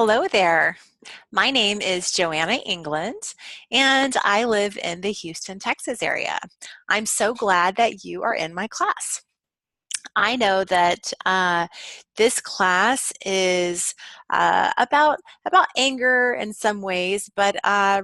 Hello there. My name is Joanna England, and I live in the Houston, Texas area. I'm so glad that you are in my class. I know that this class is about anger in some ways, but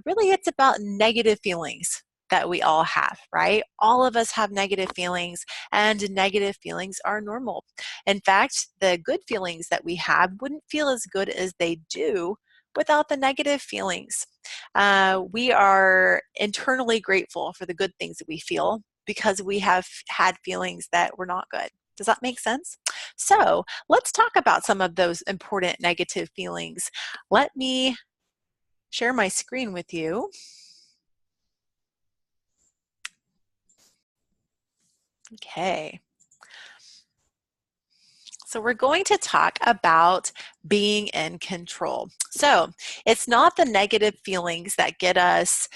really it's about negative feelings that we all have, right? All of us have negative feelings, and negative feelings are normal. In fact, the good feelings that we have wouldn't feel as good as they do without the negative feelings. We are internally grateful for the good things that we feel because we have had feelings that were not good. Does that make sense? So let's talk about some of those important negative feelings. Let me share my screen with you. Okay. So we're going to talk about being in control. So it's not the negative feelings that get us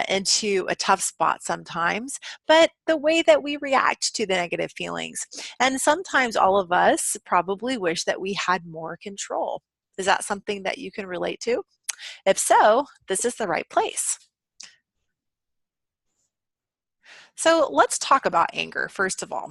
into a tough spot sometimes, but the way that we react to the negative feelings. And sometimes all of us probably wish that we had more control. Is that something that you can relate to? If so, this is the right place. So let's talk about anger first of all.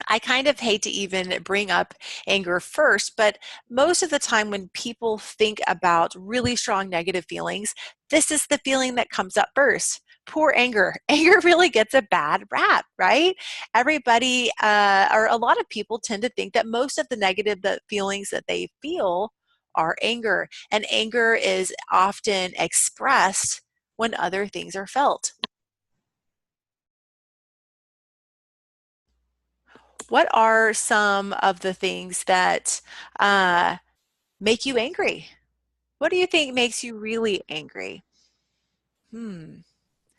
I kind of hate to even bring up anger first, but most of the time when people think about really strong negative feelings, this is the feeling that comes up first. Poor anger. Anger really gets a bad rap, right? Everybody, or a lot of people tend to think that most of the negative feelings that they feel are anger, and anger is often expressed when other things are felt. What are some of the things that uh, make you angry? What do you think makes you really angry? Hmm.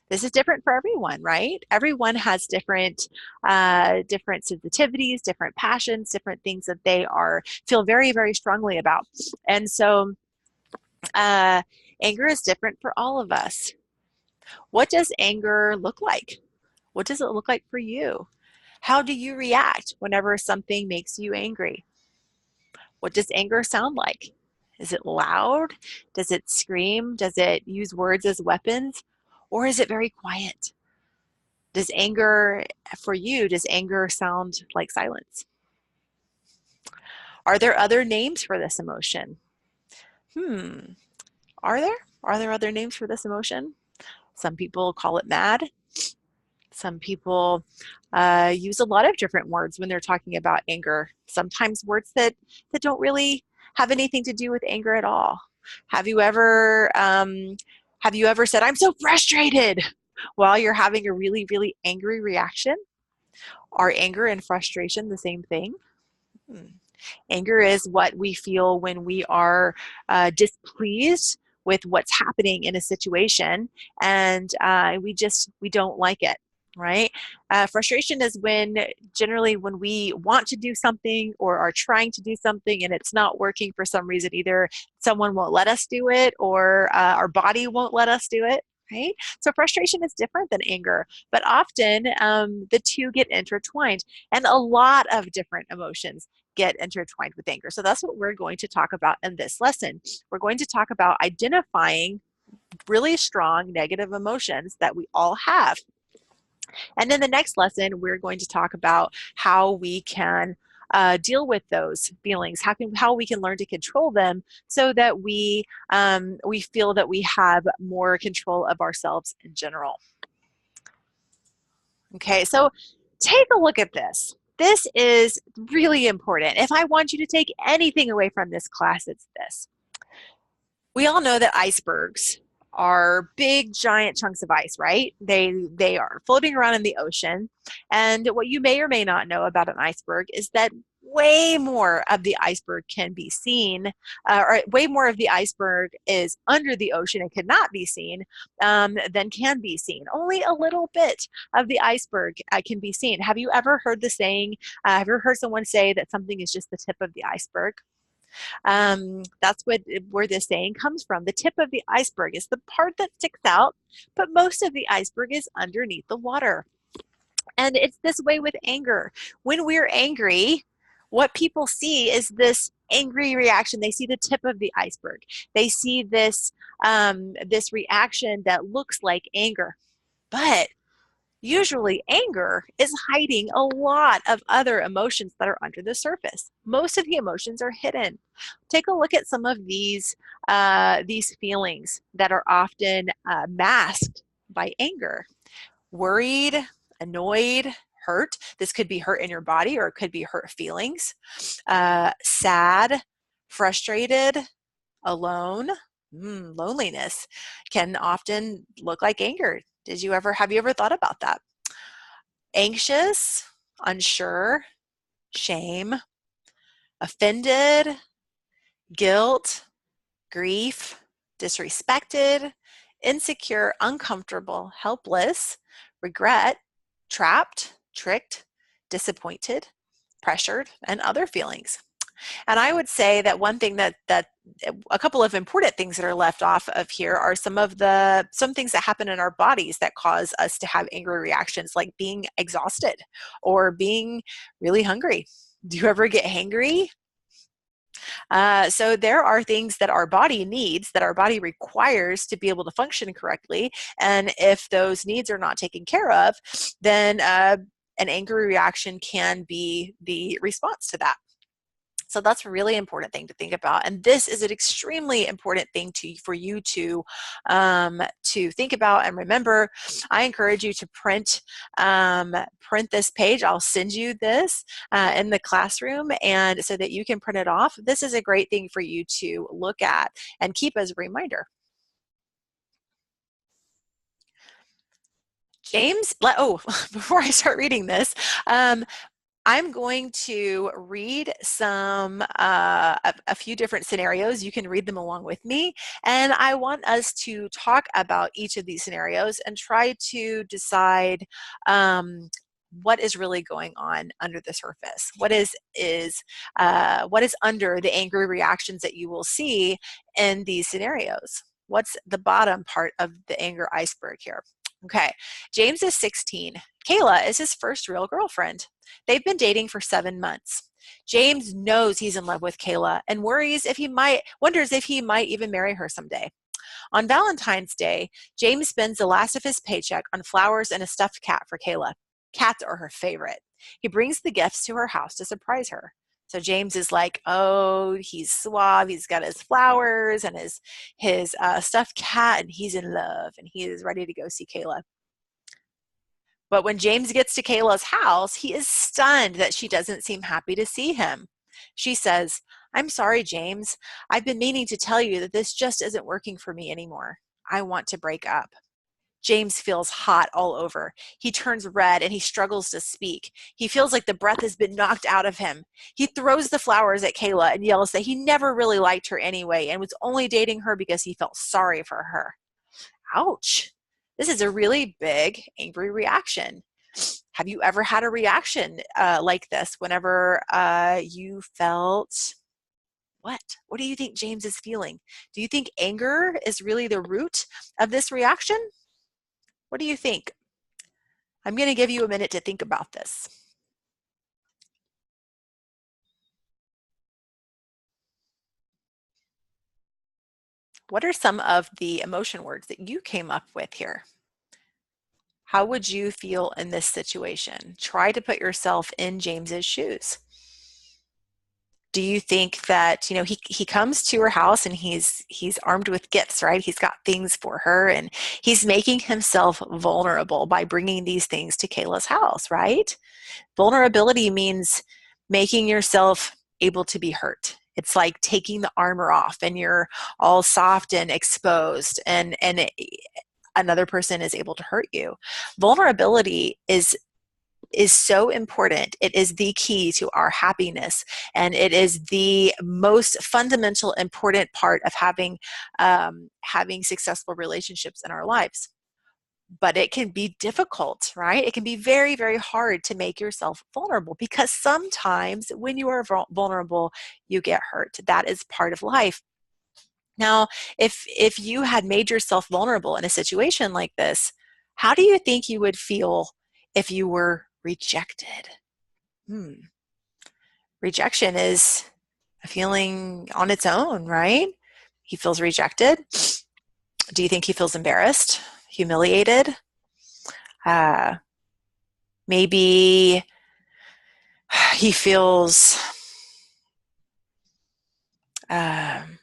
This is different for everyone, right? Everyone has different sensitivities, different passions, different things that they are feel very, very strongly about. And so uh, anger is different for all of us. What does anger look like? What does it look like for you? How do you react whenever something makes you angry? What does anger sound like? Is it loud? Does it scream? Does it use words as weapons? Or is it very quiet? Does anger, for you, does anger sound like silence? Are there other names for this emotion? Hmm, are there? Are there other names for this emotion? Some people call it mad. Some people use a lot of different words when they're talking about anger. Sometimes words that don't really have anything to do with anger at all. Have you ever have you ever said, "I'm so frustrated," while you're having a really, really angry reaction? Are anger and frustration the same thing? Hmm. Anger is what we feel when we are displeased with what's happening in a situation, and we don't like it, right? Frustration is when generally when we want to do something or are trying to do something and it's not working for some reason. Either someone won't let us do it or our body won't let us do it. Right? So frustration is different than anger, but often the two get intertwined, and a lot of different emotions get intertwined with anger. So that's what we're going to talk about in this lesson. We're going to talk about identifying really strong negative emotions that we all have. And in the next lesson, we're going to talk about how we can deal with those feelings, how we can learn to control them so that we feel that we have more control of ourselves in general. Okay, so take a look at this. This is really important. If I want you to take anything away from this class, it's this. We all know that icebergs are big giant chunks of ice, right? They are floating around in the ocean. And what you may or may not know about an iceberg is that way more of the iceberg can be seen, or way more of the iceberg is under the ocean and cannot be seen than can be seen. Only a little bit of the iceberg can be seen. Have you ever heard the saying, have you ever heard someone say that something is just the tip of the iceberg? That's where this saying comes from. The tip of the iceberg is the part that sticks out, but most of the iceberg is underneath the water. And it's this way with anger. When we're angry, What people see is this angry reaction. They see the tip of the iceberg. They see this reaction that looks like anger, but usually anger is hiding a lot of other emotions that are under the surface. Most of the emotions are hidden. Take a look at some of these feelings that are often masked by anger. Worried, annoyed, hurt. This could be hurt in your body or it could be hurt feelings. Sad, frustrated, alone. Loneliness can often look like anger. Have you ever thought about that? Anxious, unsure, shame, offended, guilt, grief, disrespected, insecure, uncomfortable, helpless, regret, trapped, tricked, disappointed, pressured, and other feelings. And I would say that one thing that a couple of important things that are left off of here are some things that happen in our bodies that cause us to have angry reactions, like being exhausted or being really hungry. Do you ever get hangry? So there are things that our body needs, that our body requires to be able to function correctly. And if those needs are not taken care of, then an angry reaction can be the response to that. So that's a really important thing to think about, and this is an extremely important thing for you to think about and remember. I encourage you to print this page. I'll send you this in the classroom, and so that you can print it off. This is a great thing for you to look at and keep as a reminder. James, before I start reading this, I'm going to read a few different scenarios. You can read them along with me. And I want us to talk about each of these scenarios and try to decide what is really going on under the surface. What is under the angry reactions that you will see in these scenarios? What's the bottom part of the anger iceberg here? Okay, James is 16. Kayla is his first real girlfriend. They've been dating for 7 months. James knows he's in love with Kayla and wonders if he might even marry her someday. On Valentine's Day, James spends the last of his paycheck on flowers and a stuffed cat for Kayla. Cats are her favorite. He brings the gifts to her house to surprise her. So James is like, oh, he's suave. He's got his flowers and his stuffed cat, and he's in love, and he is ready to go see Kayla. But when James gets to Kayla's house, he is stunned that she doesn't seem happy to see him. She says, "I'm sorry, James. I've been meaning to tell you that this just isn't working for me anymore. I want to break up." James feels hot all over. He turns red and he struggles to speak. He feels like the breath has been knocked out of him. He throws the flowers at Kayla and yells that he never really liked her anyway and was only dating her because he felt sorry for her. Ouch. This is a really big, angry reaction. Have you ever had a reaction like this whenever you felt what? What do you think James is feeling? Do you think anger is really the root of this reaction? What do you think? I'm going to give you a minute to think about this. What are some of the emotion words that you came up with here? How would you feel in this situation? Try to put yourself in James's shoes. Do you think that, he comes to her house and he's armed with gifts, right? He's got things for her and he's making himself vulnerable by bringing these things to Kayla's house, right? Vulnerability means making yourself able to be hurt. It's like taking the armor off and you're all soft and exposed and another person is able to hurt you. Vulnerability is so important. It is the key to our happiness, and it is the most fundamental, important part of having successful relationships in our lives. But it can be difficult, right? It can be very, very hard to make yourself vulnerable because sometimes when you are vulnerable, you get hurt. That is part of life. Now, if you had made yourself vulnerable in a situation like this, how do you think you would feel if you were rejected? Rejection is a feeling on its own, right? He feels rejected. Do you think he feels embarrassed, humiliated? Uh, maybe he feels um,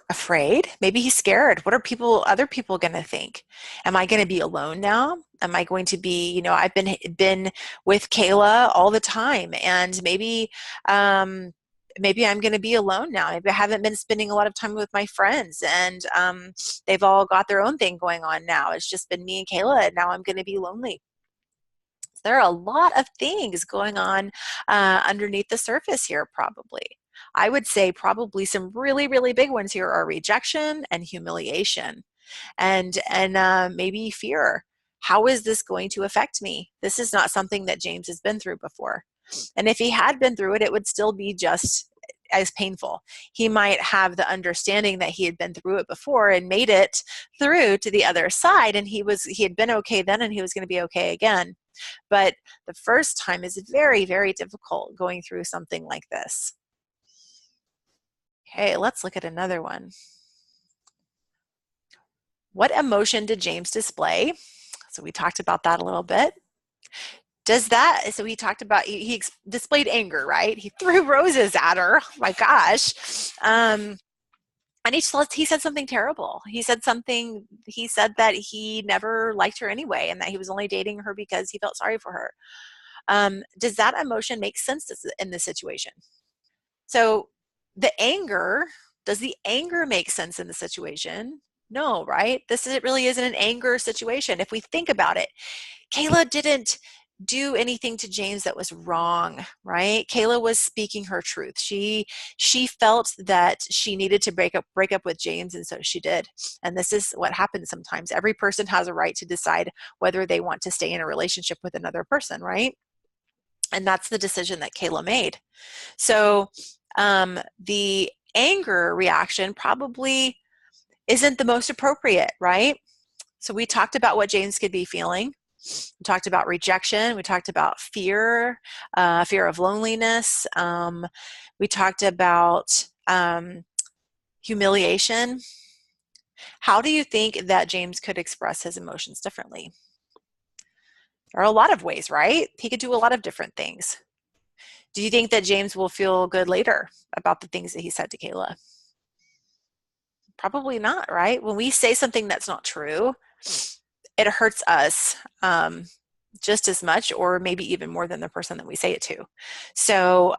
afraid. Maybe he's scared. What are other people going to think? Am I going to be alone now? Am I going to be, I've been with Kayla all the time, and maybe I'm going to be alone now. Maybe I haven't been spending a lot of time with my friends, and they've all got their own thing going on now. It's just been me and Kayla, and now I'm going to be lonely. There are a lot of things going on underneath the surface here, probably. I would say probably some really, really big ones here are rejection and humiliation, and maybe fear. How is this going to affect me? This is not something that James has been through before. And if he had been through it, it would still be just as painful. He might have the understanding that he had been through it before and made it through to the other side, and he had been okay then, and he was going to be okay again. But the first time is very, very difficult going through something like this. Okay, let's look at another one. What emotion did James display? So we talked about that a little bit. So he talked about, he displayed anger, right? He threw roses at her. Oh my gosh. And he said something terrible. He said that he never liked her anyway, and that he was only dating her because he felt sorry for her. Does that emotion make sense in this situation? So does the anger make sense in the situation? No, right? It really isn't an anger situation. If we think about it, Kayla didn't do anything to James that was wrong, right? Kayla was speaking her truth. She felt that she needed to break up with James, and so she did. And this is what happens sometimes. Every person has a right to decide whether they want to stay in a relationship with another person, right? And that's the decision that Kayla made. So the anger reaction probably isn't the most appropriate, right? So we talked about what James could be feeling. We talked about rejection. We talked about fear, fear of loneliness. We talked about humiliation. How do you think that James could express his emotions differently? There are a lot of ways, right? He could do a lot of different things. Do you think that James will feel good later about the things that he said to Kayla? Probably not, right? When we say something that's not true, it hurts us just as much, or maybe even more than the person that we say it to. So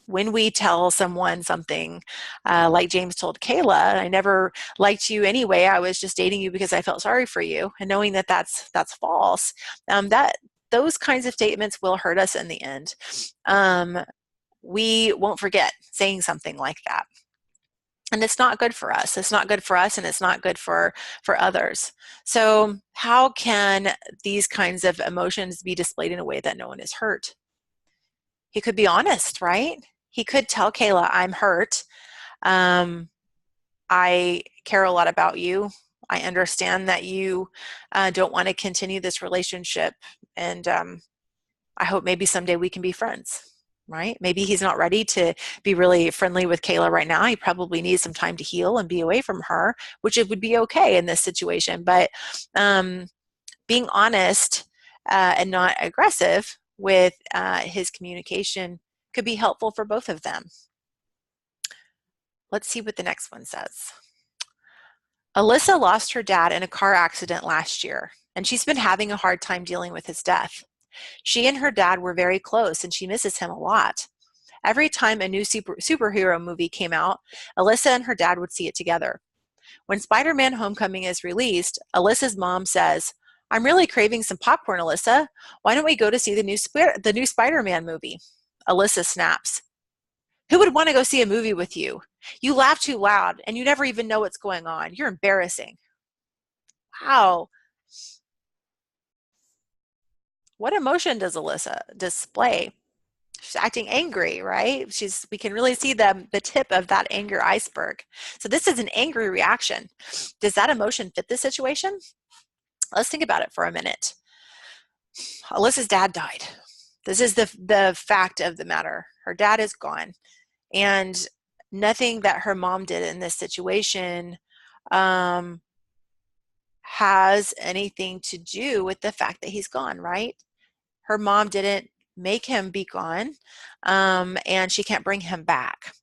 when we tell someone something like James told Kayla, I never liked you anyway, I was just dating you because I felt sorry for you, and knowing that that's false, that those kinds of statements will hurt us in the end. We won't forget saying something like that. And it's not good for us. It's not good for us, and it's not good for others. So how can these kinds of emotions be displayed in a way that no one is hurt? He could be honest, right? He could tell Kayla, I'm hurt. I care a lot about you. I understand that you don't want to continue this relationship, and I hope maybe someday we can be friends. Right? Maybe he's not ready to be really friendly with Kayla right now. He probably needs some time to heal and be away from her, which it would be okay in this situation. But being honest and not aggressive with his communication could be helpful for both of them. Let's see what the next one says. Alyssa lost her dad in a car accident last year, and she's been having a hard time dealing with his death. She and her dad were very close, and she misses him a lot. Every time a new superhero movie came out, Alyssa and her dad would see it together. When Spider-Man Homecoming is released, Alyssa's mom says, I'm really craving some popcorn, Alyssa. Why don't we go to see the new Spider-Man movie? Alyssa snaps. Who would want to go see a movie with you? You laugh too loud, and you never even know what's going on. You're embarrassing. Wow. What emotion does Alyssa display? She's acting angry, right? We can really see the tip of that anger iceberg. So this is an angry reaction. Does that emotion fit the situation? Let's think about it for a minute. Alyssa's dad died. This is the fact of the matter. Her dad is gone, and nothing that her mom did in this situation um, has anything to do with the fact that he's gone, right? Her mom didn't make him be gone, and she can't bring him back.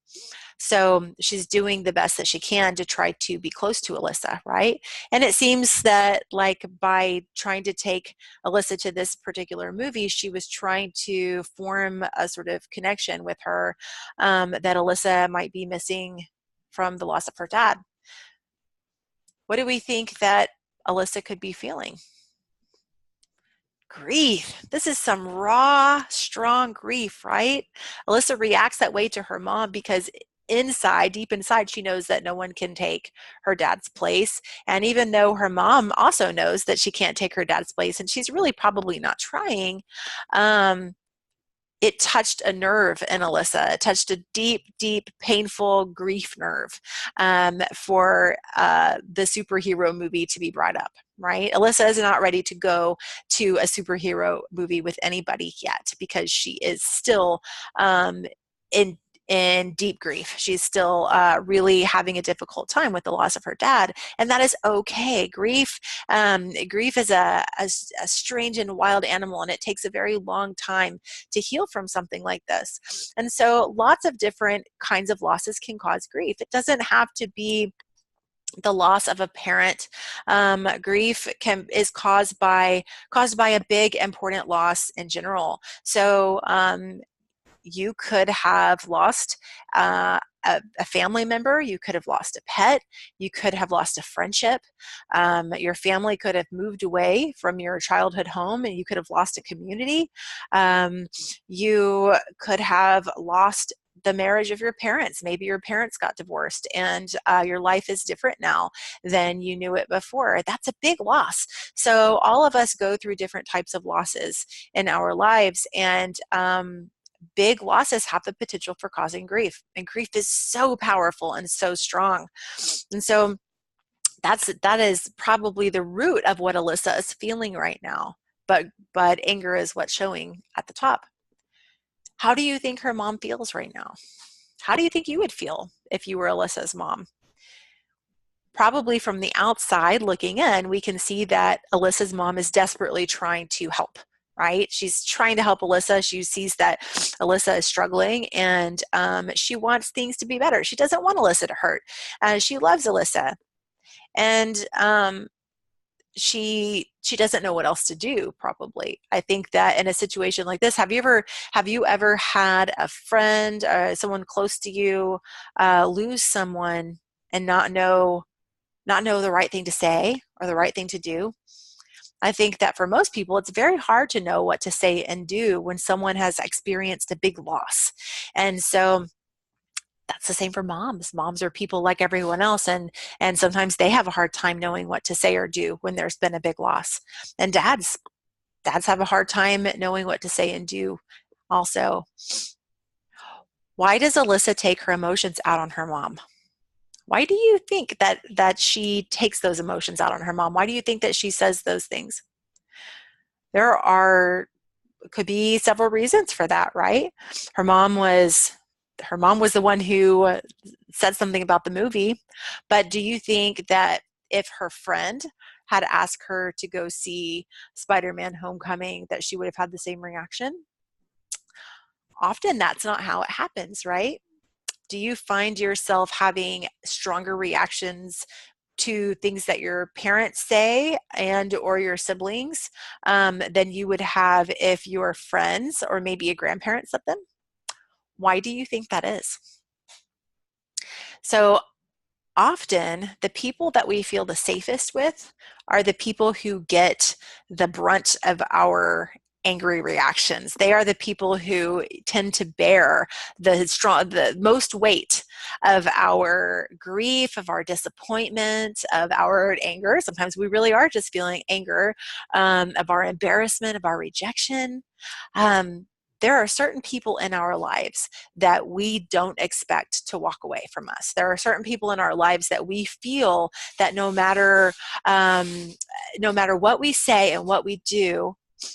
So she's doing the best that she can to try to be close to Alyssa, right? And it seems that, like, by trying to take Alyssa to this particular movie, she was trying to form a sort of connection with her, that Alyssa might be missing from the loss of her dad. What do we think that Alyssa could be feeling? Grief. This is some raw, strong grief, right? Alyssa reacts that way to her mom because inside, deep inside, she knows that no one can take her dad's place. And even though her mom also knows that she can't take her dad's place, and she's really probably not trying, um, it touched a nerve in Alyssa. It touched a deep, deep, painful grief nerve, for the superhero movie to be brought up, right? Alyssa is not ready to go to a superhero movie with anybody yet because she is still in deep grief. She's still really having a difficult time with the loss of her dad, and that is okay. Grief is a strange and wild animal, and it takes a very long time to heal from something like this. And so, lots of different kinds of losses can cause grief. It doesn't have to be the loss of a parent. Grief is caused by a big important loss in general. So you could have lost a family member, you could have lost a pet, you could have lost a friendship, your family could have moved away from your childhood home, and you could have lost a community. You could have lost the marriage of your parents. Maybe your parents got divorced and your life is different now than you knew it before. That's a big loss. So all of us go through different types of losses in our lives, and big losses have the potential for causing grief, and grief is so powerful and so strong. And so that is probably the root of what Alyssa is feeling right now, but anger is what's showing at the top. How do you think her mom feels right now? How do you think you would feel if you were Alyssa's mom? Probably from the outside looking in, we can see that Alyssa's mom is desperately trying to help, right? She's trying to help Alyssa. She sees that Alyssa is struggling, and she wants things to be better. She doesn't want Alyssa to hurt. She loves Alyssa, and she doesn't know what else to do. Probably, I think that in a situation like this, have you ever had a friend, someone close to you, lose someone and not know the right thing to say or the right thing to do? I think that for most people, it's very hard to know what to say and do when someone has experienced a big loss. And so that's the same for moms. Moms are people like everyone else, and sometimes they have a hard time knowing what to say or do when there's been a big loss. And dads have a hard time knowing what to say and do also. Why does Alyssa take her emotions out on her mom? Why do you think that she takes those emotions out on her mom? Why do you think that she says those things? There could be several reasons for that, right? Her mom was the one who said something about the movie, but do you think that if her friend had asked her to go see Spider-Man Homecoming, that she would have had the same reaction? Often that's not how it happens, right? Do you find yourself having stronger reactions to things that your parents say and or your siblings than you would have if your friends or maybe a grandparent said them? Why do you think that is? So often the people that we feel the safest with are the people who get the brunt of our angry reactions. They are the people who tend to bear the most weight of our grief, of our disappointment, of our anger. Sometimes we really are just feeling anger, of our embarrassment, of our rejection. There are certain people in our lives that we don't expect to walk away from us. There are certain people in our lives that we feel that no matter what we say and what we do,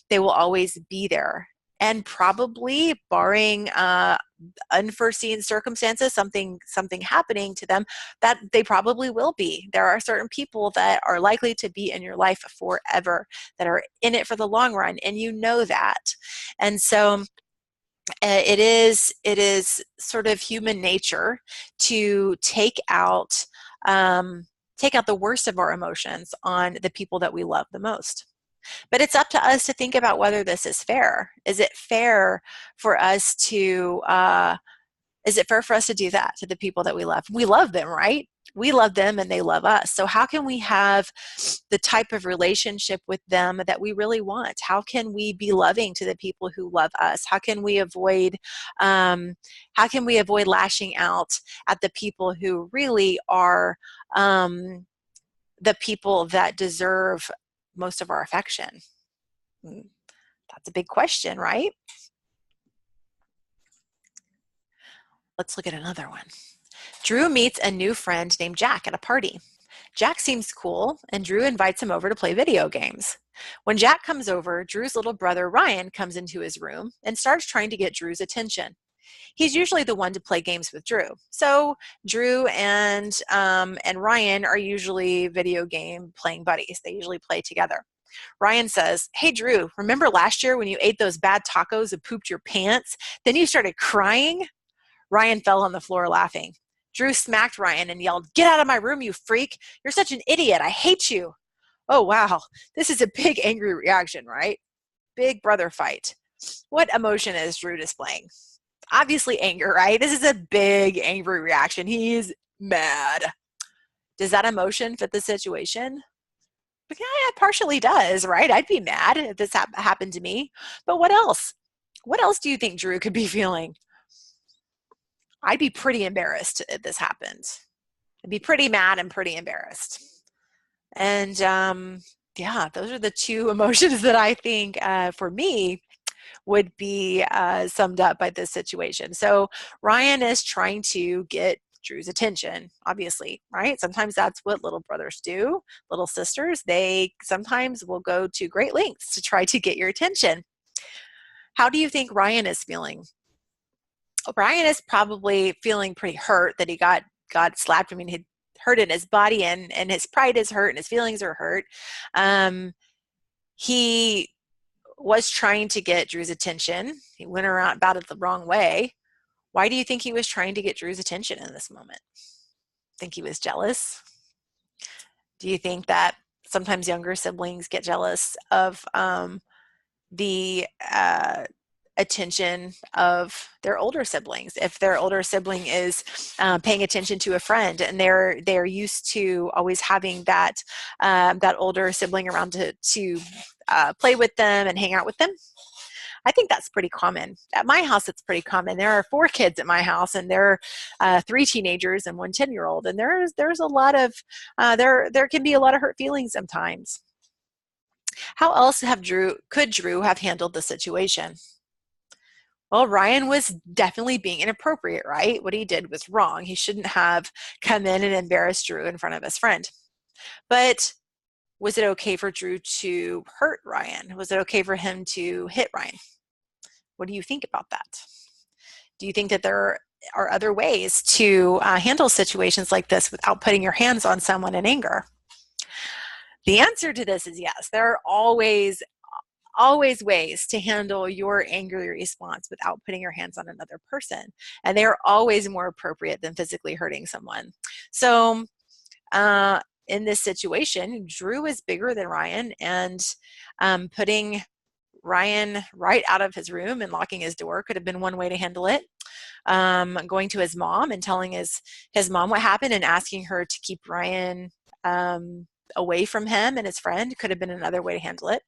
they will always be there. and probably barring unforeseen circumstances, something happening to them, that they probably will be. There are certain people that are likely to be in your life forever, that are in it for the long run, and you know that. And so it is sort of human nature to take out the worst of our emotions on the people that we love the most. But it's up to us to think about whether this is fair. Is it fair for us to do that to the people that we love? We love them, right? We love them and they love us. So how can we have the type of relationship with them that we really want? How can we be loving to the people who love us? How can we avoid lashing out at the people who really are the people that deserve most of our affection? That's a big question, right? Let's look at another one. Drew meets a new friend named Jack at a party. Jack seems cool, and Drew invites him over to play video games. When Jack comes over, Drew's little brother Ryan comes into his room and starts trying to get Drew's attention. He's usually the one to play games with Drew. So Drew and Ryan are usually video game playing buddies. They usually play together. Ryan says, "Hey, Drew, remember last year when you ate those bad tacos and pooped your pants? Then you started crying?" Ryan fell on the floor laughing. Drew smacked Ryan and yelled, "Get out of my room, you freak. You're such an idiot. I hate you." Oh, wow. This is a big angry reaction, right? Big brother fight. What emotion is Drew displaying? Obviously anger, right? This is a big angry reaction. He's mad. Does that emotion fit the situation? Yeah, it partially does, right? I'd be mad if this happened to me. But what else? What else do you think Drew could be feeling? I'd be pretty embarrassed if this happened. I'd be pretty mad and pretty embarrassed. And yeah, those are the two emotions that I think for me would be summed up by this situation. So Ryan is trying to get Drew's attention, obviously, right? Sometimes that's what little brothers do, little sisters. They sometimes will go to great lengths to try to get your attention. How do you think Ryan is feeling? Ryan is probably feeling pretty hurt that he got slapped. I mean, he hurt in his body, and his pride is hurt and his feelings are hurt. He was trying to get Drew's attention. He went around about it the wrong way. Why do you think he was trying to get Drew's attention in this moment? Think he was jealous? Do you think that sometimes younger siblings get jealous of the attention of their older siblings? If their older sibling is paying attention to a friend and they're used to always having that older sibling around to play with them and hang out with them. I think that's pretty common. At my house, it's pretty common. There are 4 kids at my house, and there are 3 teenagers and 1 10-year-old. And there's a lot of there can be a lot of hurt feelings sometimes. How else could Drew have handled the situation? Well, Ryan was definitely being inappropriate, right? What he did was wrong. He shouldn't have come in and embarrassed Drew in front of his friend. But was it okay for Drew to hurt Ryan? Was it okay for him to hit Ryan? What do you think about that? Do you think that there are other ways to handle situations like this without putting your hands on someone in anger? The answer to this is yes. There are always ways to handle your angry response without putting your hands on another person. And they are always more appropriate than physically hurting someone. So in this situation, Drew is bigger than Ryan, and putting Ryan right out of his room and locking his door could have been one way to handle it. Going to his mom and telling his mom what happened and asking her to keep Ryan away from him and his friend could have been another way to handle it.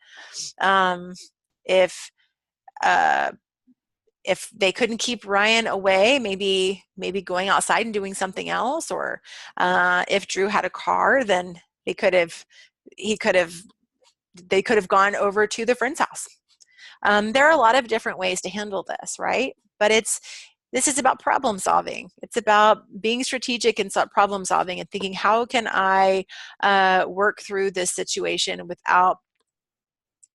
If they couldn't keep Ryan away, maybe going outside and doing something else, or if Drew had a car, then they could have gone over to the friend's house. There are a lot of different ways to handle this, right? But this is about problem solving. It's about being strategic and problem solving and thinking, how can I work through this situation without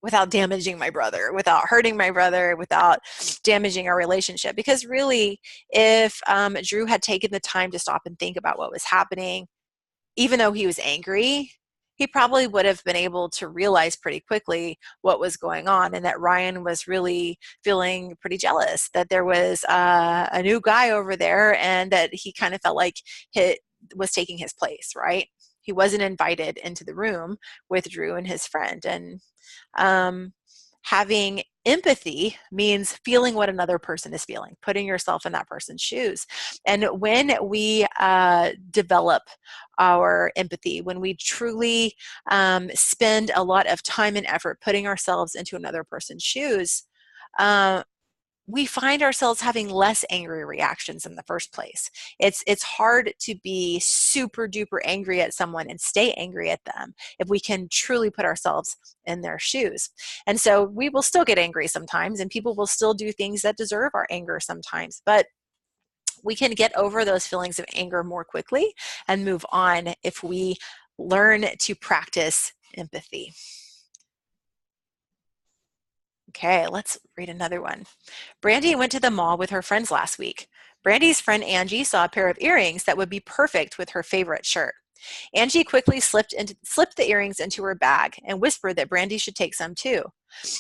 without damaging my brother, without hurting my brother, without damaging our relationship. Because really, if Drew had taken the time to stop and think about what was happening, even though he was angry, he probably would have been able to realize pretty quickly what was going on, and that Ryan was really feeling pretty jealous that there was a new guy over there, and that he kind of felt like he was taking his place, right? He wasn't invited into the room with Drew and his friend. And um, having empathy means feeling what another person is feeling, putting yourself in that person's shoes. And when we develop our empathy, when we truly spend a lot of time and effort putting ourselves into another person's shoes, uh, we find ourselves having less angry reactions in the first place. It's hard to be super duper angry at someone and stay angry at them if we can truly put ourselves in their shoes. And so we will still get angry sometimes, and people will still do things that deserve our anger sometimes, but we can get over those feelings of anger more quickly and move on if we learn to practice empathy. Okay, let's read another one. Brandy went to the mall with her friends last week. Brandy's friend Angie saw a pair of earrings that would be perfect with her favorite shirt. Angie quickly slipped the earrings into her bag and whispered that Brandy should take some too.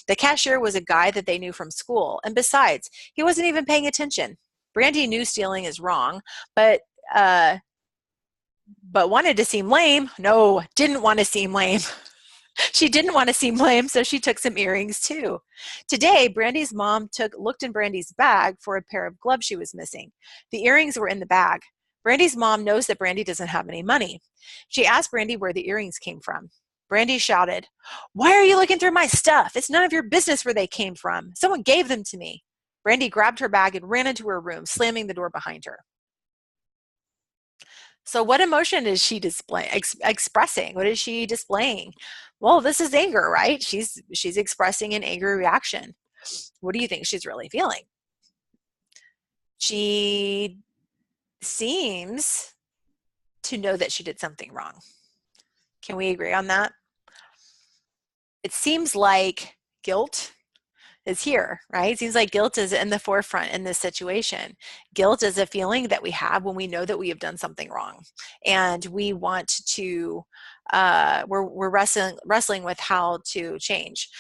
The cashier was a guy that they knew from school, and besides, he wasn't even paying attention. Brandy knew stealing is wrong, but wanted to seem lame. No, didn't want to seem lame. She didn't want to seem lame, so she took some earrings too. Today, Brandy's mom looked in Brandy's bag for a pair of gloves she was missing. The earrings were in the bag. Brandy's mom knows that Brandy doesn't have any money. She asked Brandy where the earrings came from. Brandy shouted, "Why are you looking through my stuff? It's none of your business where they came from. Someone gave them to me." Brandy grabbed her bag and ran into her room, slamming the door behind her. So what emotion is she expressing? What is she displaying? Well, this is anger, right? She's expressing an angry reaction. What do you think she's really feeling? She seems to know that she did something wrong. Can we agree on that? It seems like guilt is here, right? It seems like guilt is in the forefront in this situation. Guilt is a feeling that we have when we know that we have done something wrong, and we want to. We're wrestling with how to change.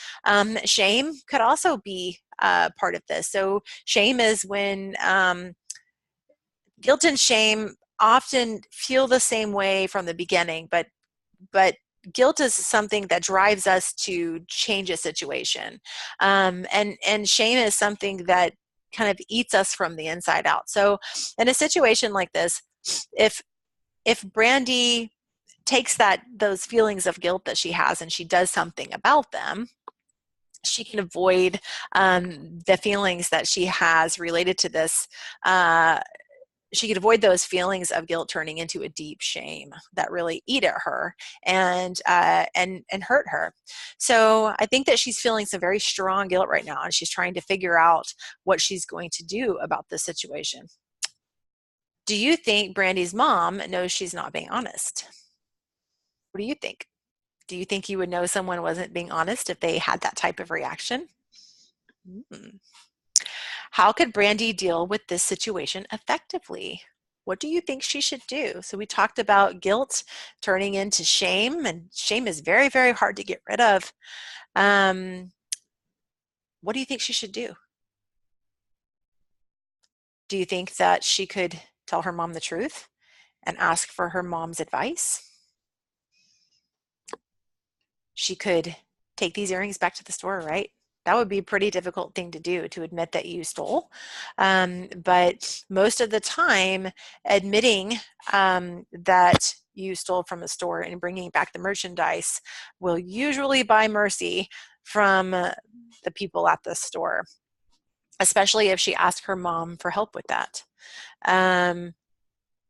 Shame could also be part of this. So shame is when guilt and shame often feel the same way from the beginning, but guilt is something that drives us to change a situation, and shame is something that kind of eats us from the inside out. So in a situation like this, if Brandy takes those feelings of guilt that she has and she does something about them, she can avoid the feelings that she has related to this. She could avoid those feelings of guilt turning into a deep shame that really eat at her and hurt her. So I think that she's feeling some very strong guilt right now, and she's trying to figure out what she's going to do about this situation. Do you think Brandy's mom knows she's not being honest? What do you think? Do you think you would know someone wasn't being honest if they had that type of reaction? Mm. How could Brandy deal with this situation effectively? What do you think she should do? So we talked about guilt turning into shame, and shame is very, very hard to get rid of. What do you think she should do? Do you think that she could tell her mom the truth and ask for her mom's advice? She could take these earrings back to the store, right? That would be a pretty difficult thing to do, to admit that you stole. But most of the time, admitting that you stole from a store and bringing back the merchandise will usually buy mercy from the people at the store, especially if she asks her mom for help with that.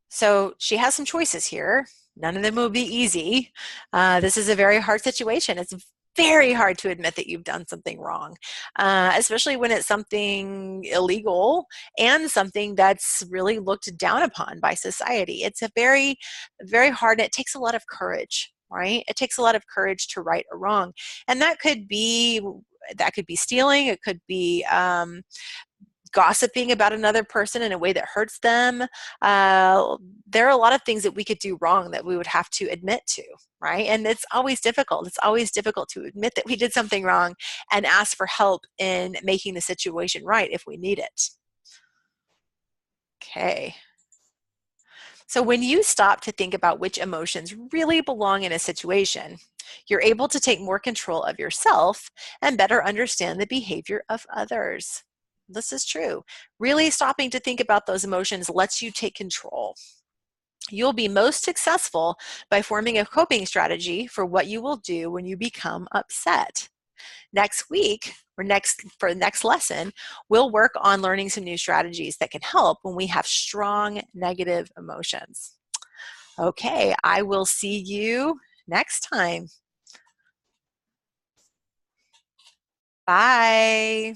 So she has some choices here. None of them will be easy. This is a very hard situation. It's very hard to admit that you've done something wrong, especially when it's something illegal and something that's really looked down upon by society. It's a very, very hard, it takes a lot of courage right? It takes a lot of courage to right a wrong. And that could be stealing, it could be gossiping about another person in a way that hurts them. There are a lot of things that we could do wrong that we would have to admit to, right? And it's always difficult. It's always difficult to admit that we did something wrong and ask for help in making the situation right if we need it. Okay. So when you stop to think about which emotions really belong in a situation, you're able to take more control of yourself and better understand the behavior of others. This is true. Really stopping to think about those emotions lets you take control. You'll be most successful by forming a coping strategy for what you will do when you become upset. Next week, or for the next lesson, we'll work on learning some new strategies that can help when we have strong negative emotions. Okay, I will see you next time. Bye.